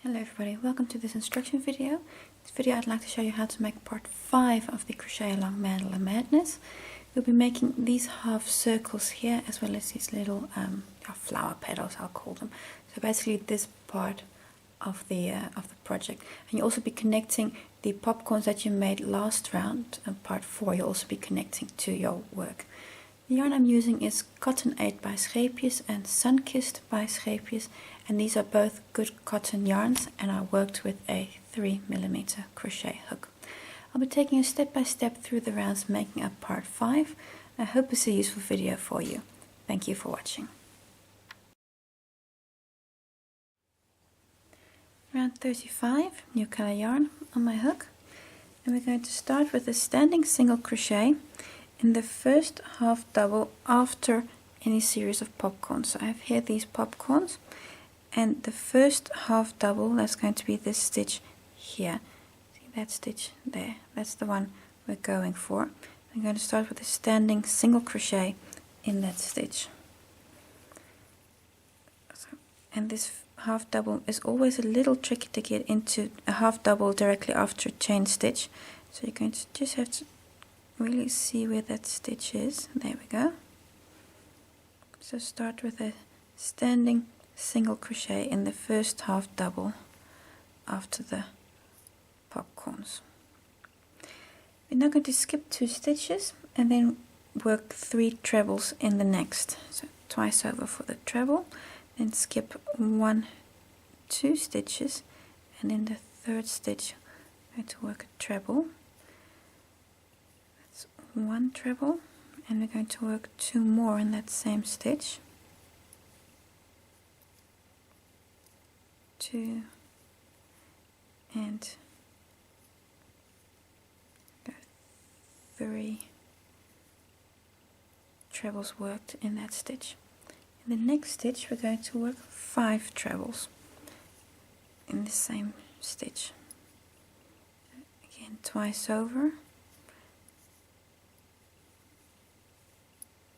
Hello everybody, welcome to this instruction video. This video I'd like to show you how to make part 5 of the Crochet Along Mandala Madness. We'll be making these half circles here as well as these little flower petals, I'll call them. So basically this part of the project. And you'll also be connecting the popcorns that you made last round, part 4, you'll also be connecting to your work. The yarn I'm using is Cotton 8 by Scheepjes and Sunkissed by Scheepjes, and these are both good cotton yarns, and I worked with a 3mm crochet hook. I'll be taking you step by step through the rounds making up part 5. I hope it's a useful video for you. Thank you for watching. Round 35, new color yarn on my hook, and we're going to start with a standing single crochet in the first half double after any series of popcorns. So I have here these popcorns, and the first half double, that's going to be this stitch here. See that stitch there? That's the one we're going for. I'm going to start with a standing single crochet in that stitch. And this half double is always a little tricky to get into a half double directly after a chain stitch. So you're going to just have to really see where that stitch is. There we go. So start with a standing single crochet in the first half double after the popcorns. We're now going to skip 2 stitches and then work 3 trebles in the next. So twice over for the treble, then skip 2 stitches, and in the third stitch I'm going to work a treble. 1 treble, and we're going to work 2 more in that same stitch. 2 and 3 trebles worked in that stitch. In the next stitch we're going to work 5 trebles in the same stitch. Again, twice over.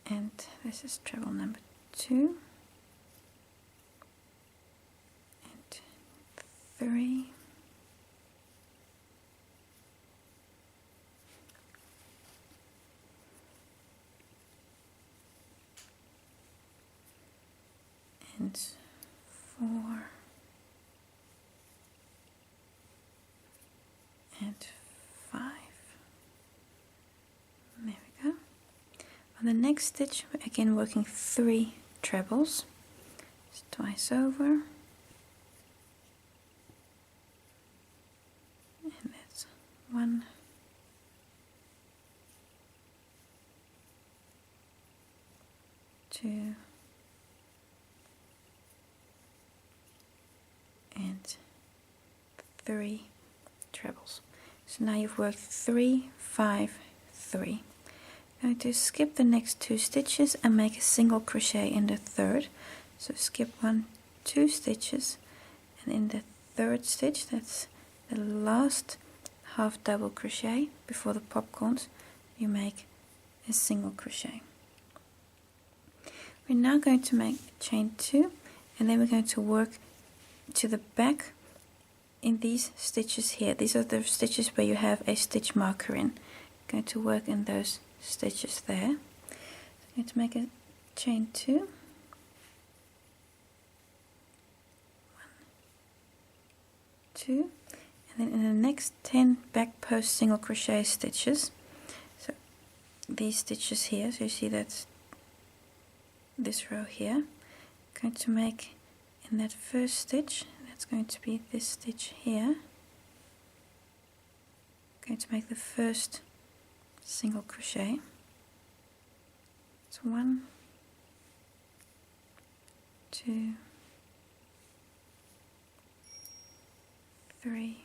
And this is treble number 2 and 3 and 4 and 5. There we go. On the next stitch, we're again working 3 trebles, just twice over, and that's 1, 2, and 3 trebles. So now you've worked 3, 5, 3. I'm going to skip the next 2 stitches and make a single crochet in the third. So skip 2 stitches, and in the third stitch, that's the last half double crochet before the popcorns, you make a single crochet. We're now going to make chain 2, and then we're going to work to the back in these stitches here. These are the stitches where you have a stitch marker in. I'm going to work in those stitches there. So I'm going to make a chain 2, 1, 2, and then in the next 10 back post single crochet stitches, so these stitches here, so you see that's this row here, I'm going to make in that first stitch, that's going to be this stitch here, I'm going to make the first single crochet. It's 1, 2, 3,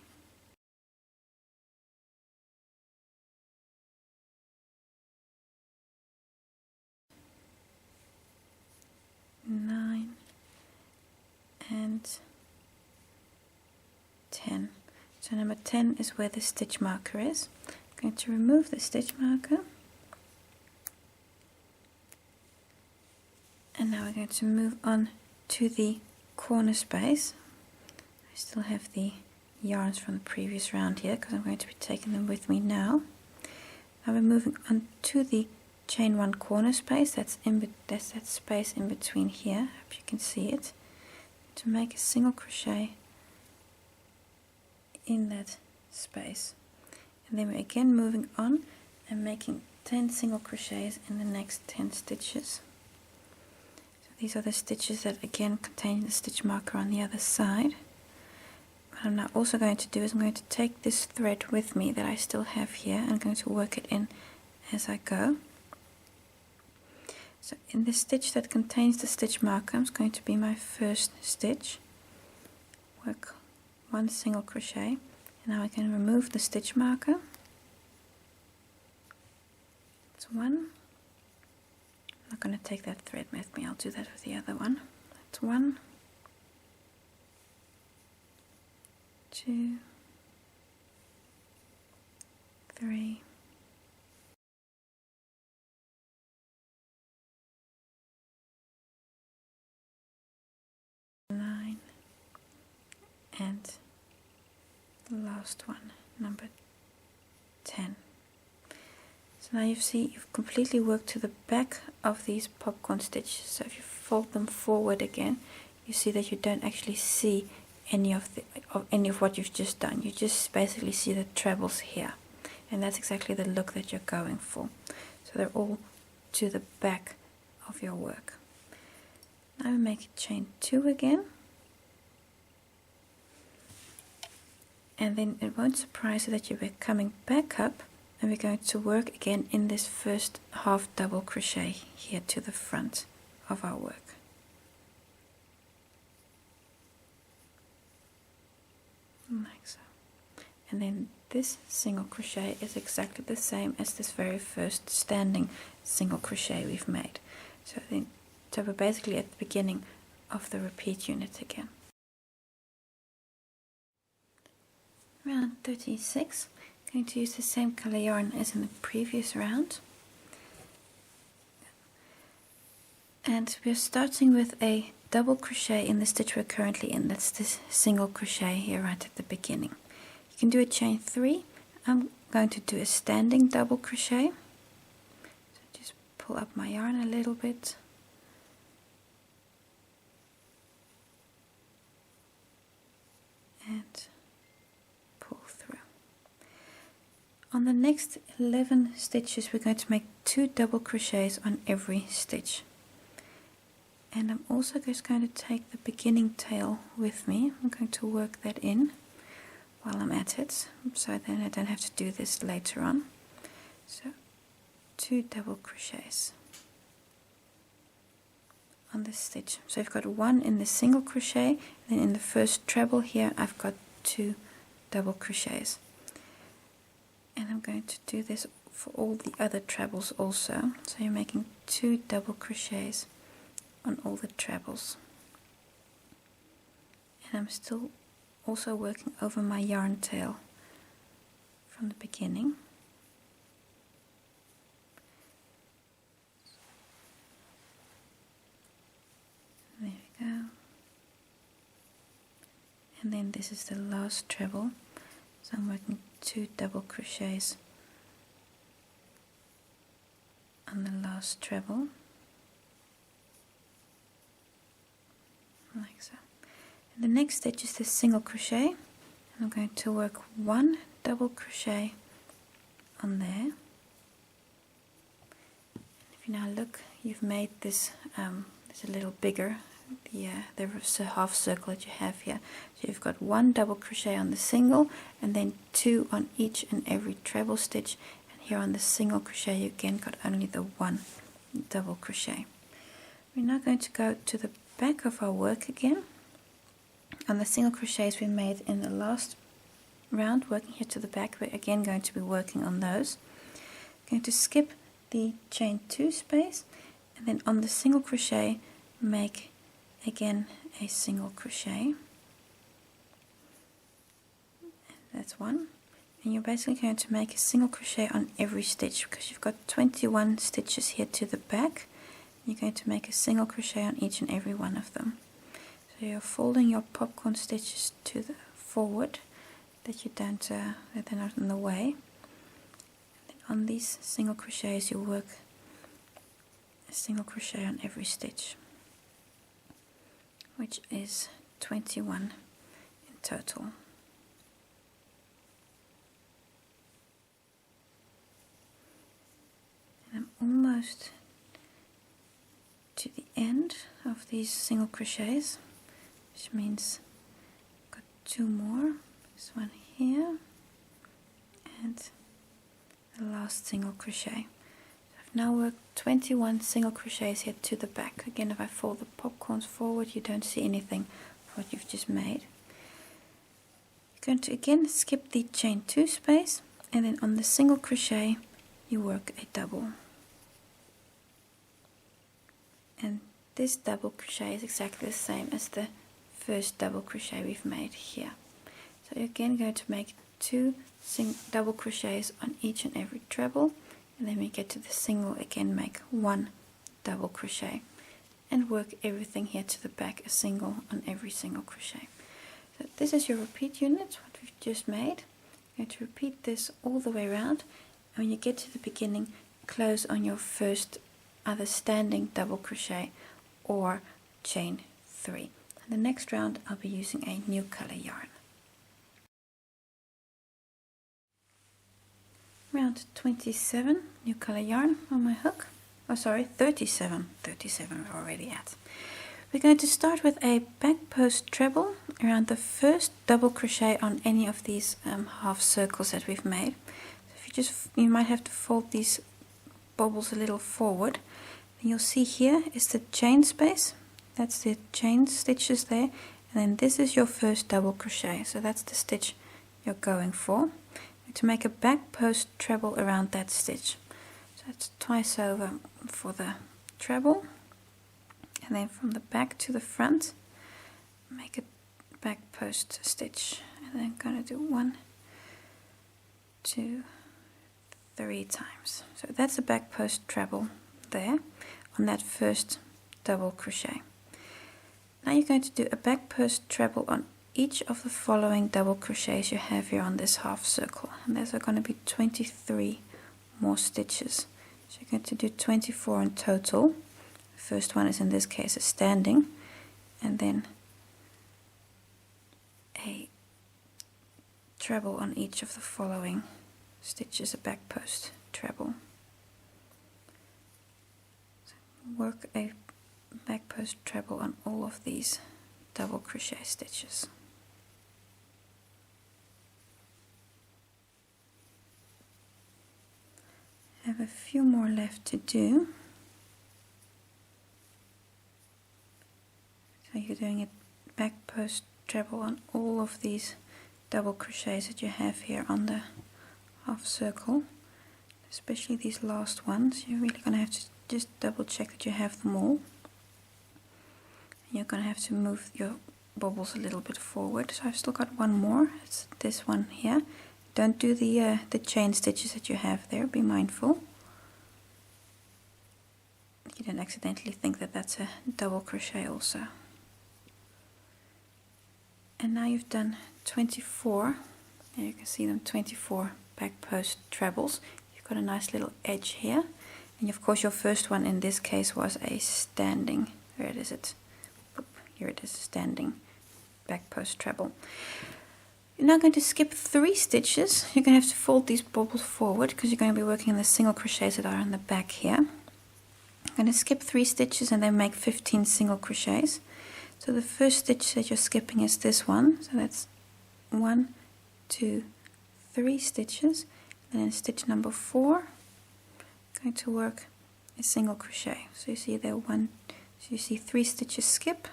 9 and 10. So number 10 is where the stitch marker is. I'm going to remove the stitch marker, and now we're going to move on to the corner space. still have the yarns from the previous round here because I'm going to be taking them with me now. Now we're moving on to the chain 1 corner space, that's that space in between here, hope you can see it, to make a single crochet in that space. And then we're again moving on and making 10 single crochets in the next 10 stitches. So these are the stitches that again contain the stitch marker on the other side. What I'm now also going to do is I'm going to take this thread with me that I still have here and I'm going to work it in as I go. So in this stitch that contains the stitch marker is going to be my first stitch. Work 1 single crochet, and now I can remove the stitch marker. That's 1. I'm not going to take that thread with me, I'll do that with the other one. That's 1, 2, 3, 9, and the last one, number 10. So now you see you've completely worked to the back of these popcorn stitches. So if you fold them forward again, you see that you don't actually see any of what you've just done. You just basically see the trebles here, and that's exactly the look that you're going for. So they're all to the back of your work. Now we make chain 2 again, and then it won't surprise you that you're coming back up, and we're going to work again in this first half double crochet here to the front of our work. Like so. And then this single crochet is exactly the same as this very first standing single crochet we've made. So we're basically at the beginning of the repeat unit again. Round 36, I'm going to use the same color yarn as in the previous round. And we're starting with a double crochet in the stitch we're currently in. That's this single crochet here right at the beginning. You can do a chain 3. I'm going to do a standing double crochet. So just pull up my yarn a little bit. And pull through. On the next 11 stitches we're going to make 2 double crochets on every stitch. And I'm also just going to take the beginning tail with me. I'm going to work that in while I'm at it, so then I don't have to do this later on. So 2 double crochets on this stitch. So I've got 1 in the single crochet, and then in the first treble here I've got 2 double crochets. And I'm going to do this for all the other trebles also. So you're making 2 double crochets on all the trebles. And I'm still also working over my yarn tail from the beginning. There we go. And then this is the last treble, so I'm working 2 double crochets on the last treble, like so. And the next stitch is the single crochet, and I'm going to work 1 double crochet on there. If you now look, you've made this it's a little bigger, the half circle that you have here. So you've got 1 double crochet on the single, and then 2 on each and every treble stitch. And here on the single crochet you again got only the 1 double crochet. We're now going to go to the back of our work again. On the single crochets we made in the last round, working here to the back, we're again going to be working on those. I'm going to skip the chain 2 space, and then on the single crochet make again a single crochet. That's 1, and you're basically going to make a single crochet on every stitch because you've got 21 stitches here to the back. You're going to make a single crochet on each and every one of them. So So you're folding your popcorn stitches to the forward, that you don't, that they're not in the way. And then on these single crochets you work a single crochet on every stitch, which is 21 in total. And I'm almost to the end of these single crochets, which means I've got 2 more. This one here and the last single crochet. So I've now worked 21 single crochets here to the back. Again, if I fold the popcorns forward, you don't see anything of what you've just made. You're going to again skip the chain 2 space, and then on the single crochet you work a double. And this double crochet is exactly the same as the first double crochet we've made here. So you're again going to make 2 double crochets on each and every treble, and then when we get to the single, again make 1 double crochet and work everything here to the back, a single on every single crochet. So this is your repeat unit, what we've just made. You're going to repeat this all the way around, and when you get to the beginning, close on your first either standing double crochet or chain 3. And the next round I'll be using a new color yarn. Round 27, new color yarn on my hook. Oh sorry, 37 we're already at. We're going to start with a back post treble around the first double crochet on any of these half circles that we've made. So if you might have to fold these bobbles a little forward. And you'll see here is the chain space, that's the chain stitches there, and then this is your first double crochet, so that's the stitch you're going for. To make a back post treble around that stitch. So that's twice over for the treble, and then from the back to the front make a back post stitch, and then I'm going to do 1, 2, 3 times. So that's a back post treble there on that first double crochet. Now you're going to do a back post treble on each of the following double crochets you have here on this half circle, and there's going to be 23 more stitches. So you're going to do 24 in total. The first one is in this case a standing, and then a treble on each of the following stitches, a back post treble. So work a back post treble on all of these double crochet stitches. I have a few more left to do. So you're doing a back post treble on all of these double crochets that you have here on the half circle, especially these last ones. You're really going to have to just double check that you have them all. And you're going to have to move your bobbles a little bit forward. So I've still got one more. It's this one here. Don't do the chain stitches that you have there, be mindful. You don't accidentally think that that's a double crochet also. And now you've done 24, there you can see them, 24 back post trebles. You've got a nice little edge here. And of course your first one in this case was a standing, where is it? Here it is, standing back post treble. You're now going to skip 3 stitches. You're going to have to fold these bobbles forward because you're going to be working in the single crochets that are on the back here. I'm going to skip 3 stitches and then make 15 single crochets. So the first stitch that you're skipping is this one. So that's 1, 2, 3 stitches. And then stitch number 4, going to work a single crochet. So you see there so you see 3 stitches skip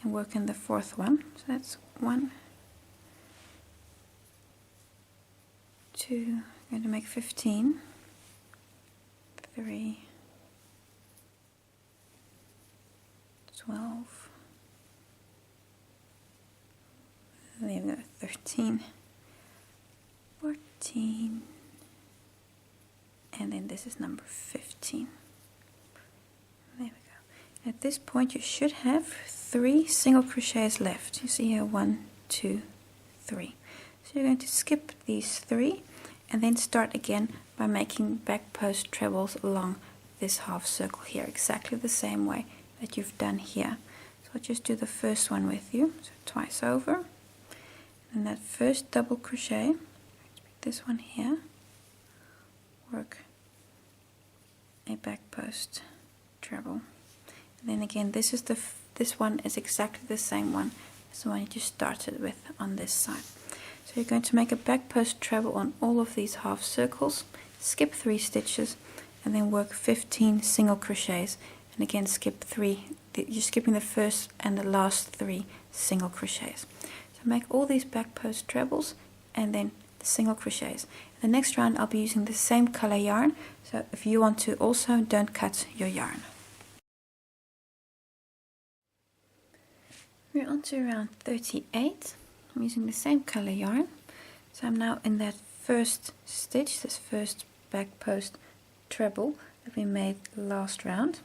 and work in the 4th one. So that's 1, 2, I'm going to make 15, 3, 12, there we go, 13, 14, and then this is number 15. There we go. At this point you should have 3 single crochets left. You see here 1, 2, 3. So you're going to skip these 3 and then start again by making back post trebles along this half circle here, exactly the same way that you've done here. So I'll just do the first one with you, so twice over. And that first double crochet, this one here, work a back post treble. And then again, this one is exactly the same one as the one you just started with on this side. So you're going to make a back post treble on all of these half circles, skip 3 stitches, and then work 15 single crochets. And again, skip 3. You're skipping the first and the last 3 single crochets. So make all these back post trebles and then the single crochets. The next round I'll be using the same color yarn, so if you want to also, don't cut your yarn. We're on to round 38. I'm using the same color yarn. So I'm now in that first stitch, this first back post treble that we made last round.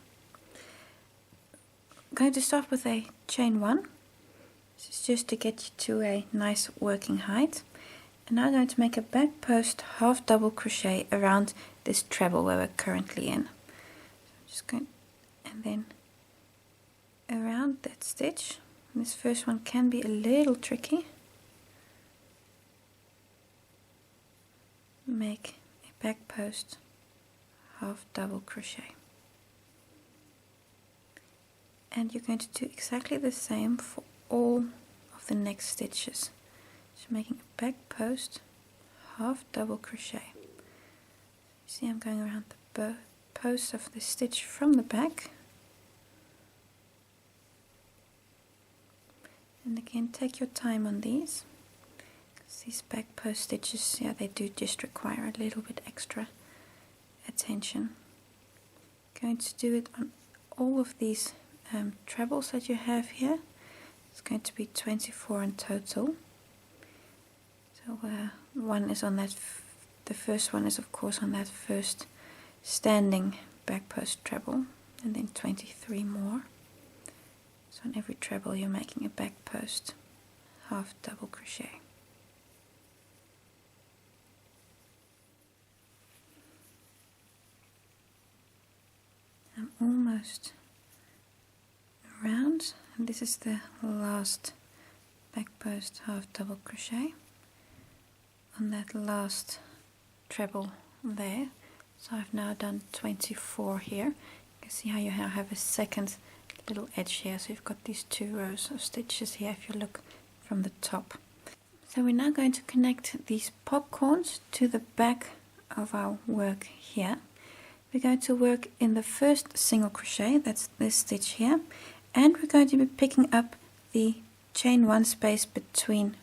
I'm going to start with a chain 1. This is just to get you to a nice working height. And now I'm going to make a back post half double crochet around this treble where we're currently in. So I'm just going, and then around that stitch. And this first one can be a little tricky. Make a back post half double crochet. And you're going to do exactly the same for all of the next stitches. So making a back post half double crochet. You see I'm going around the post of the stitch from the back. And again, take your time on these. These back post stitches, yeah, they do just require a little bit extra attention. Going to do it on all of these trebles that you have here. It's going to be 24 in total. So one is on that, the first one is of course on that first standing back post treble, and then 23 more. So on every treble you're making a back post half double crochet. I'm almost around, and this is the last back post half double crochet on that last treble there. So I've now done 24 here. You can see how you now have a second little edge here, so you've got these 2 rows of stitches here if you look from the top. So we're now going to connect these popcorns to the back of our work here. We're going to work in the first single crochet, that's this stitch here, and we're going to be picking up the chain 1 space between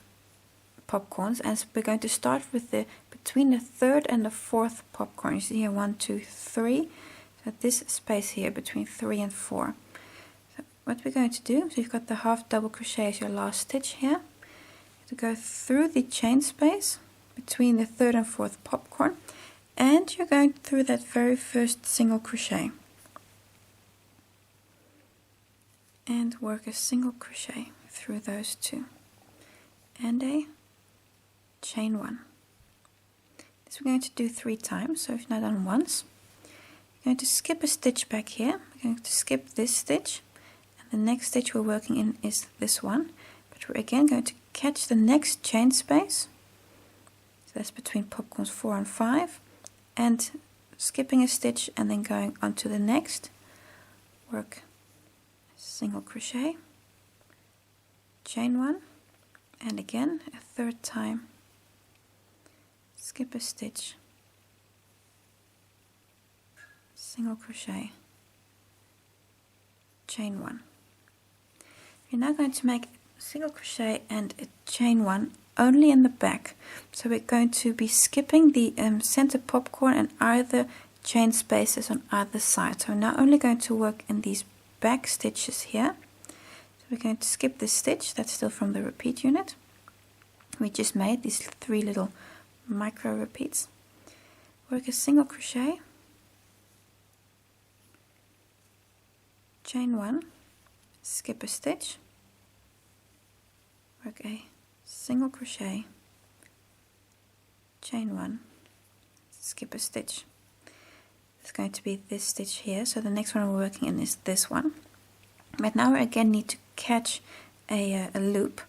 popcorns, and we're going to start with the between the 3rd and the 4th popcorn. You see here 1, 2, 3, so this space here between 3 and 4. So what we're going to do, so you've got the half double crochet as your last stitch here, to go through the chain space between the 3rd and 4th popcorn, and you're going through that very first single crochet and work a single crochet through those 2 and a chain 1. This we're going to do 3 times, so if you've not done once, you're going to skip a stitch back here. We're going to skip this stitch, and the next stitch we're working in is this one, but we're again going to catch the next chain space, so that's between popcorns 4 and 5, and skipping a stitch and then going on to the next, work a single crochet, chain 1, and again a 3rd time, skip a stitch, single crochet, chain 1. We're now going to make a single crochet and a chain 1 only in the back, so we're going to be skipping the center popcorn and either chain spaces on either side. So we're now only going to work in these back stitches here. So we're going to skip this stitch, that's still from the repeat unit. We just made these 3 little micro repeats. Work a single crochet, chain 1, skip a stitch, work a single crochet, chain 1, skip a stitch. It's going to be this stitch here, so the next one we're working in is this one. But now we again need to catch a loop.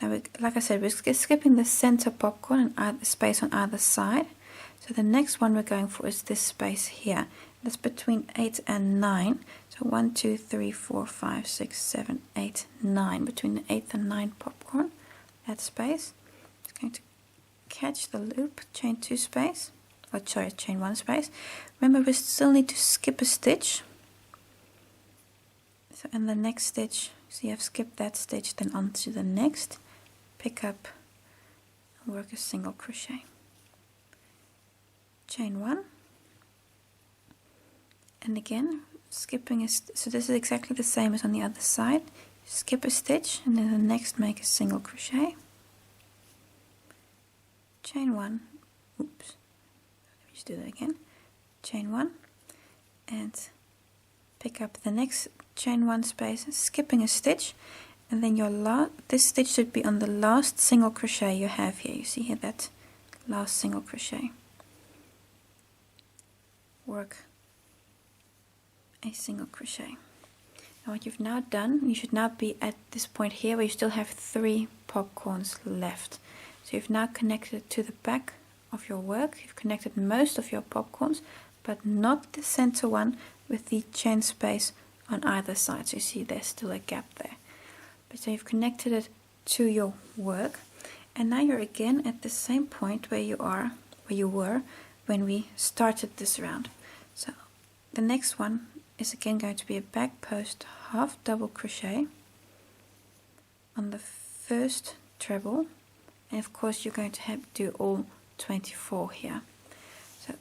Now, like I said, we're skipping the center popcorn and the space on either side. So the next one we're going for is this space here. That's between 8 and 9. So 1, 2, 3, 4, 5, 6, 7, 8, 9. Between the 8th and 9th popcorn, that space. It's going to catch the loop, chain 2 space, or sorry, chain 1 space. Remember, we still need to skip a stitch. So in the next stitch, so you have skipped that stitch, then on to the next, pick up and work a single crochet. Chain 1, and again skipping a so this is exactly the same as on the other side. Skip a stitch and then the next make a single crochet. Chain 1, oops, let me just do that again. Chain 1 and pick up the next chain 1 space, skipping a stitch, and then your this stitch should be on the last single crochet you have here. You see here that last single crochet. Work a single crochet. Now what you've now done, you should now be at this point here where you still have 3 popcorns left. So you've now connected to the back of your work. You've connected most of your popcorns, but not the center one with the chain space on either side. So you see there's still a gap there. But so you've connected it to your work, and now you're again at the same point where you were when we started this round. So the next one is again going to be a back post half double crochet on the first treble, and of course you're going to have to do all 24 here. So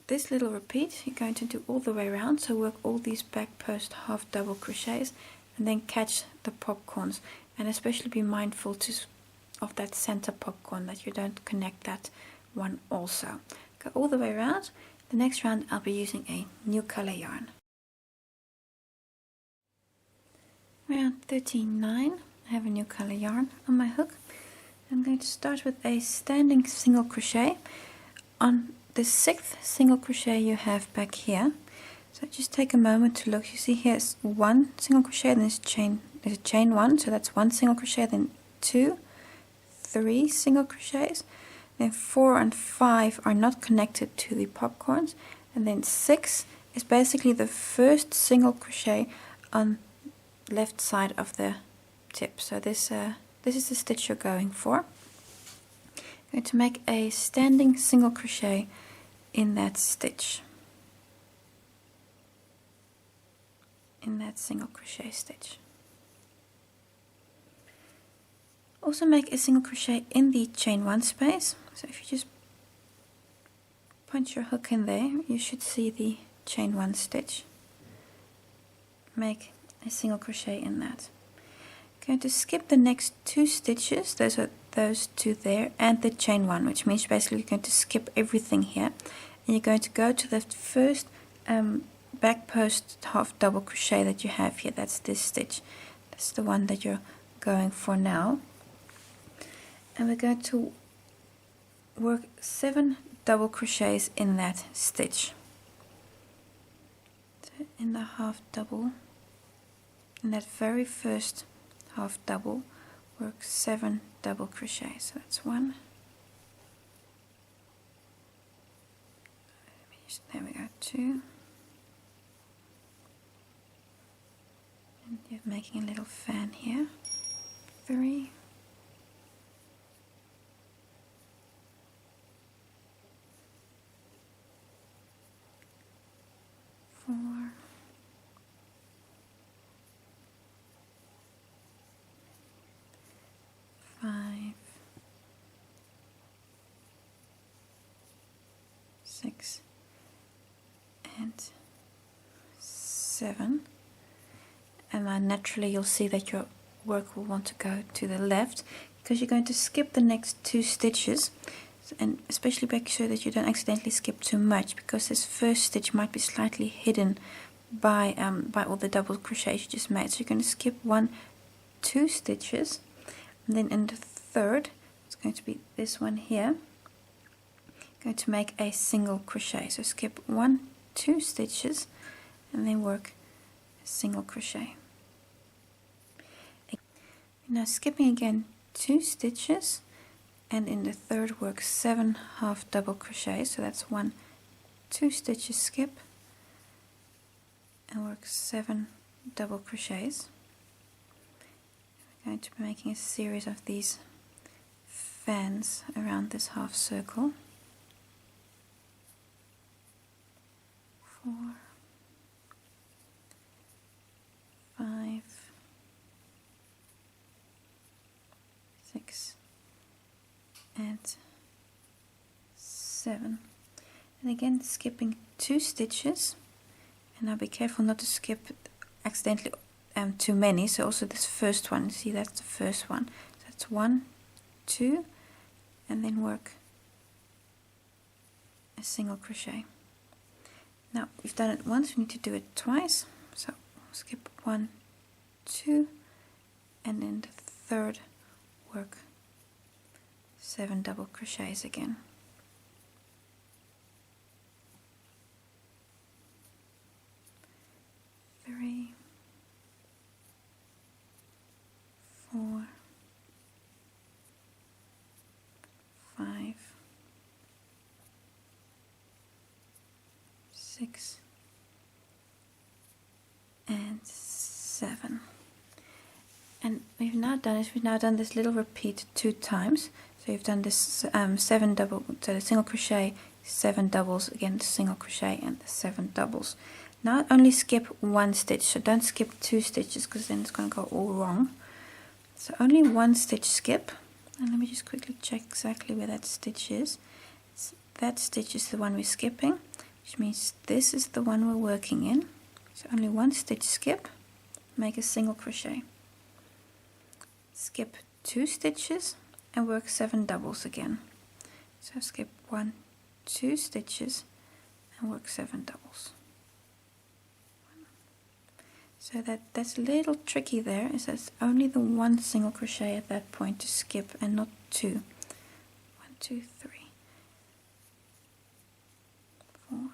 this little repeat you're going to do all the way around, so work all these back post half double crochets and then catch the popcorns, and especially be mindful of that center popcorn, that you don't connect that one also. Go all the way around. The next round I'll be using a new color yarn. Round 39, I have a new color yarn on my hook. I'm going to start with a standing single crochet on the 6th single crochet you have back here. So just take a moment to look. You see here's 1 single crochet, then there's a chain 1, so that's 1 single crochet, then 2, 3 single crochets, then 4 and 5 are not connected to the popcorns, and then 6 is basically the first single crochet on left side of the tip. So this is the stitch you're going for. I'm going to make a standing single crochet in that stitch, in that single crochet stitch. Also make a single crochet in the chain 1 space. So if you just punch your hook in there, you should see the chain 1 stitch. Make a single crochet in that. I'm going to skip the next 2 stitches, those are those 2 there, and the chain 1, which means basically you're going to skip everything here, and you're going to go to the first back post half double crochet that you have here. That's this stitch. That's the one that you're going for now. And we're going to work 7 double crochets in that stitch. So in the half double, in that very first half double, work 7 double crochets. So that's 1. There we go, 2. And you're making a little fan here. 3. 4. 5. 6. And 7. And then naturally you'll see that your work will want to go to the left, because you're going to skip the next 2 stitches, and especially make sure that you don't accidentally skip too much, because this first stitch might be slightly hidden by all the double crochets you just made. So you're going to skip 1, 2 stitches, and then in the third, it's going to be this one here, going to make a single crochet. So skip 1, 2 stitches, and then work a single crochet. Now skipping again 2 stitches, and in the third work 7 half double crochets. So that's 1, 2 stitches, skip, and work 7 double crochets. We're going to be making a series of these fans around this half circle. 4, 5, 6, and 7. And again skipping 2 stitches, and now be careful not to skip accidentally too many. So also this first one, see, that's the first one, so that's 1, 2, and then work a single crochet. Now we've done it once, we need to do it twice, so skip 1, 2, and in the third work 7 double crochets again. 3, 4, 5, 6, and 7. And we've now done this little repeat 2 times. So you've done this 7 double, so the single crochet, 7 doubles, again the single crochet, and the 7 doubles. Now only skip 1 stitch, so don't skip 2 stitches because then it's going to go all wrong. So only 1 stitch skip, and let me just quickly check exactly where that stitch is. That stitch is the one we're skipping, which means this is the one we're working in. So only 1 stitch skip, make a single crochet. Skip 2 stitches and work 7 doubles again. So skip 1, 2 stitches and work 7 doubles. So that's a little tricky there, is that it's only the 1 single crochet at that point to skip and not 2. 1, 2, 3, 4, 5,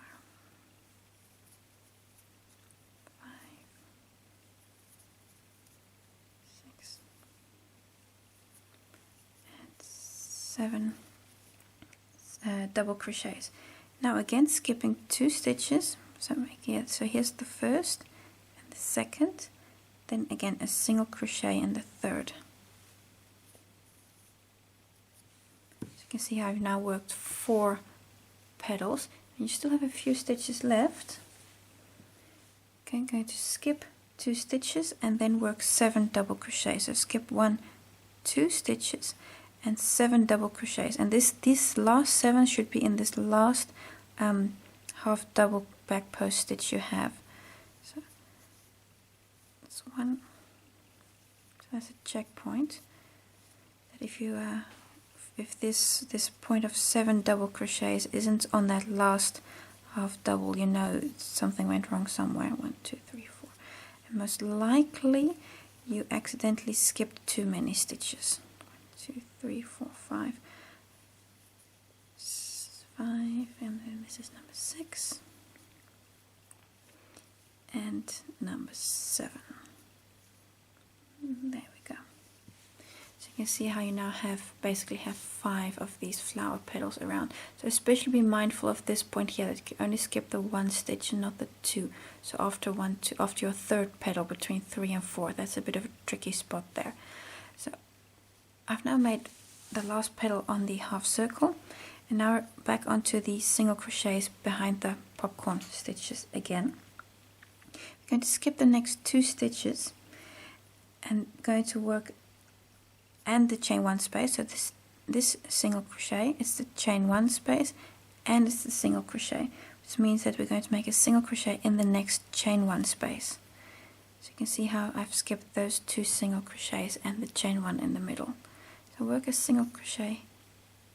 6, and 7 double crochets. Now again skipping 2 stitches. So here's the first, second, then again a single crochet in the third. So you can see how I've now worked 4 petals, and you still have a few stitches left. Okay, I'm going to skip 2 stitches and then work 7 double crochets. So skip 1, 2 stitches and 7 double crochets, and these last 7 should be in this last half double back post stitch you have. So that's 1. So that's a checkpoint. That if this point of 7 double crochets isn't on that last half double, you know something went wrong somewhere. 1, 2, 3, 4, and most likely you accidentally skipped too many stitches. 1, 2, 3, 4, 5, 5, and then this is number 6 and number 7. There we go. So you can see how you now basically have 5 of these flower petals around. So especially be mindful of this point here, that you only skip the 1 stitch and not the 2. So after your third petal between 3 and 4, that's a bit of a tricky spot there. So I've now made the last petal on the half circle, and now we're back onto the single crochets behind the popcorn stitches again. We're going to skip the next 2 stitches and going to work and the chain 1 space. So this single crochet is the chain 1 space and it's the single crochet, which means that we're going to make a single crochet in the next chain 1 space. So you can see how I've skipped those 2 single crochets and the chain 1 in the middle. So work a single crochet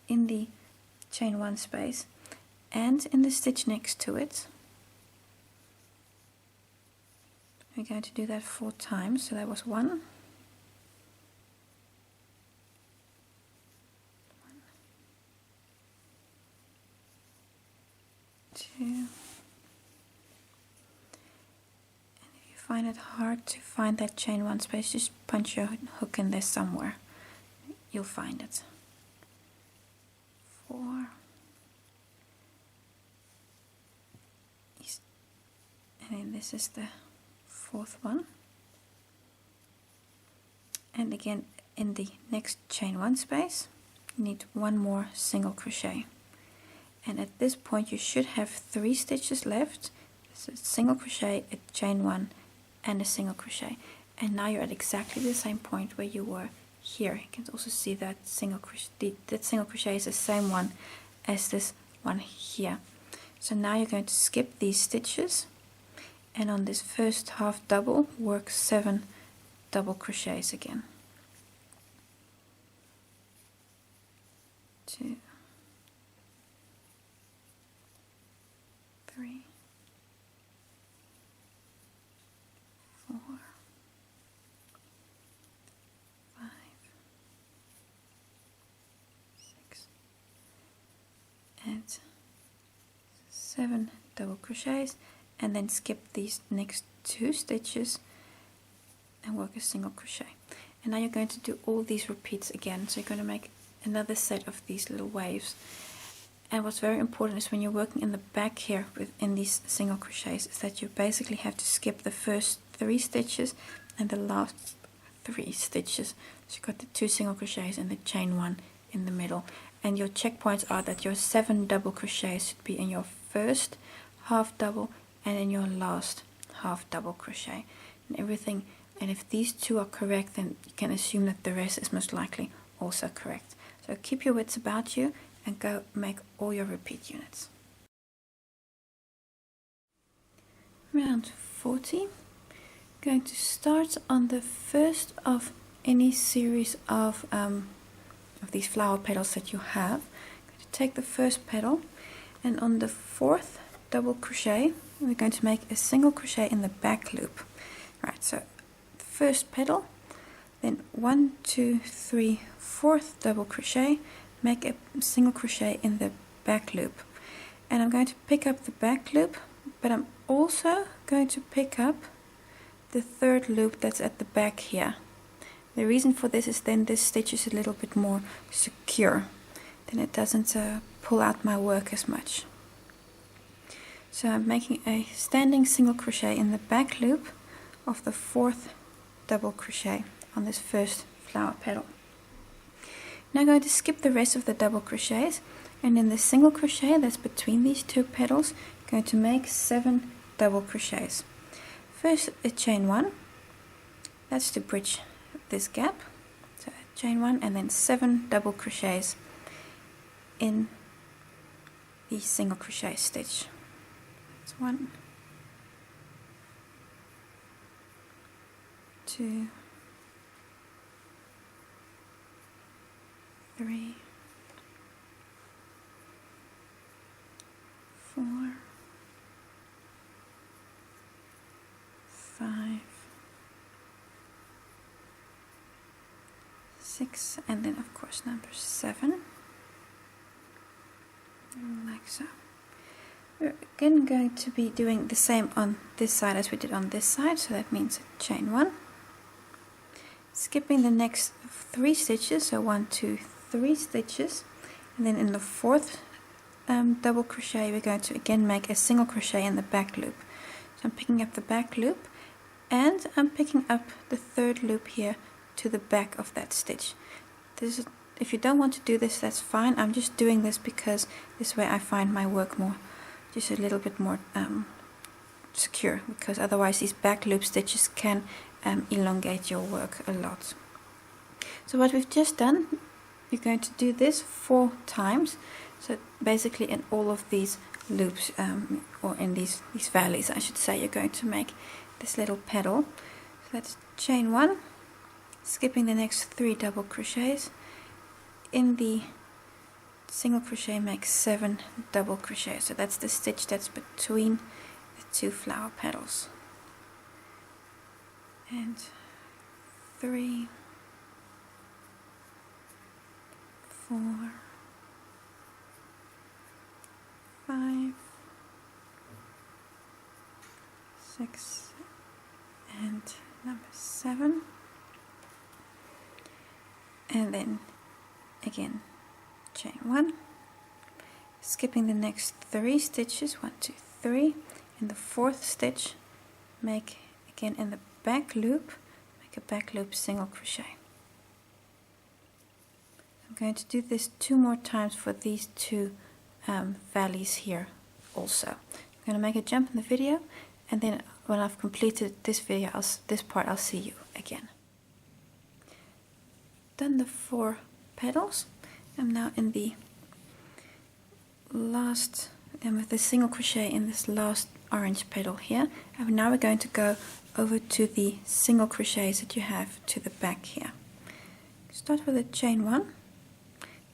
in the chain 1 space and in the stitch next to it, We're going to do that 4 times. So that was 1, 2, and if you find it hard to find that chain 1 space, just punch your hook in there somewhere. You'll find it. 4, and then this is the 4th one, and again in the next chain 1 space you need 1 more single crochet, and at this point you should have 3 stitches left. So single crochet, a chain 1 and a single crochet, and now you're at exactly the same point where you were here. You can also see that single crochet is the same one as this one here. So now you're going to skip these stitches, and on this first half double work 7 double crochets again. 2, 3, 4, 5, 6, and 7 double crochets, and then skip these next 2 stitches and work a single crochet. And now you're going to do all these repeats again. So you're going to make another set of these little waves. And what's very important is when you're working in the back here within these single crochets is that you basically have to skip the first 3 stitches and the last 3 stitches. So you've got the 2 single crochets and the chain 1 in the middle. And your checkpoints are that your 7 double crochets should be in your first half double and in your last half double crochet, and everything. And if these 2 are correct, then you can assume that the rest is most likely also correct. So keep your wits about you and go make all your repeat units. Round 40. Going to start on the first of any series of these flower petals that you have. Going to take the first petal, and on the 4th double crochet we're going to make a single crochet in the back loop. Right, so first petal, then 1, 2, 3, 4th double crochet, make a single crochet in the back loop, and I'm going to pick up the back loop, but I'm also going to pick up the 3rd loop that's at the back here. The reason for this is then this stitch is a little bit more secure, then it doesn't pull out my work as much. So I'm making a standing single crochet in the back loop of the 4th double crochet on this first flower petal. Now I'm going to skip the rest of the double crochets, and in the single crochet that's between these 2 petals, I'm going to make 7 double crochets. First a chain 1, that's to bridge this gap, so chain 1, and then 7 double crochets in the single crochet stitch. 1, 2, 3, 4, 5, 6, and then of course number 7, like so. We're again going to be doing the same on this side as we did on this side, so that means chain 1, skipping the next 3 stitches, so 1, 2, 3 stitches, and then in the 4th double crochet we're going to again make a single crochet in the back loop. So I'm picking up the back loop, and I'm picking up the 3rd loop here to the back of that stitch. This is, if you don't want to do this, that's fine. I'm just doing this because this way I find my work more, just a little bit more secure, because otherwise these back loop stitches can elongate your work a lot. So what we've just done, you're going to do this 4 times. So basically in all of these loops, or in these valleys I should say, you're going to make this little petal. So that's chain 1, skipping the next 3 double crochets, in the single crochet make 7 double crochets. So that's the stitch that's between the 2 flower petals. and 3, 4, 5, 6, and number 7, and then again chain 1, skipping the next 3 stitches, 1, 2, 3. In the 4th stitch, make again in the back loop, make a back loop single crochet. I'm going to do this 2 more times for these 2 valleys here also. I'm going to make a jump in the video, and then when I've completed this video, this part, I'll see you again. Done the 4 petals. I'm now in the last, with the single crochet in this last orange petal here, and now we're going to go over to the single crochets that you have to the back here. Start with a chain 1.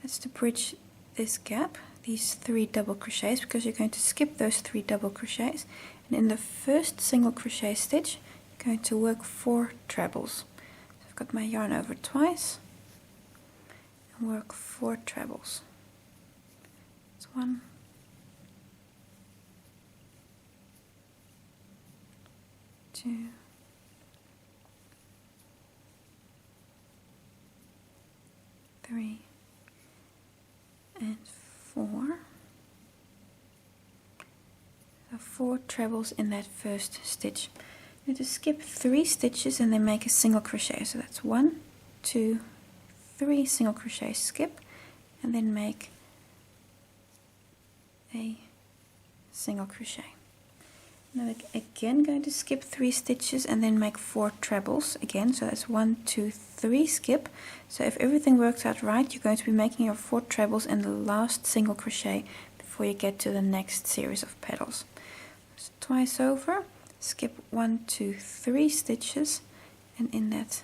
That's to bridge this gap, these 3 double crochets, because you're going to skip those 3 double crochets, and in the first single crochet stitch you're going to work 4 trebles. So I've got my yarn over twice and work 4 trebles. That's 1, 2, 3, and 4. So 4 trebles in that first stitch. You have to skip 3 stitches and then make a single crochet. So that's 1, 2, 3 single crochet, skip, and then make a single crochet. Now again going to skip 3 stitches and then make 4 trebles again, so that's 1, 2, 3 skip. So if everything works out right, you're going to be making your 4 trebles in the last single crochet before you get to the next series of petals. So twice over, skip 1, 2, 3 stitches, and in that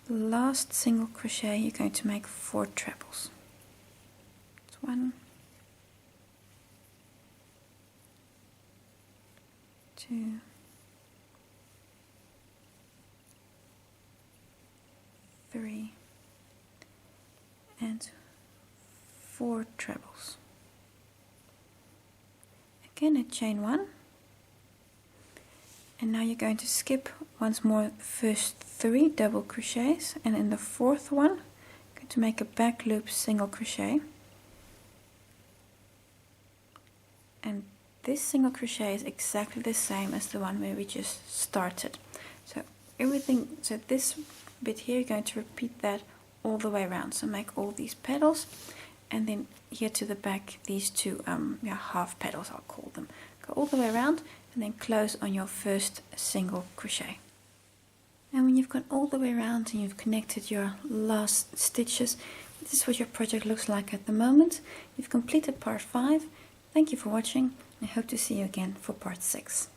last single crochet you're going to make 4 trebles. It's 1, 2, 3, and 4 trebles. Again a chain 1, and now you're going to skip once more the first 3 double crochets, and in the 4th one you're going to make a back loop single crochet, and this single crochet is exactly the same as the one where we just started. So this bit here, you're going to repeat that all the way around. So make all these petals, and then here to the back, these 2 half petals, I'll call them. Go all the way around, and then close on your first single crochet. And when you've gone all the way around and you've connected your last stitches, this is what your project looks like at the moment. You've completed part 5. Thank you for watching. I hope to see you again for part 6.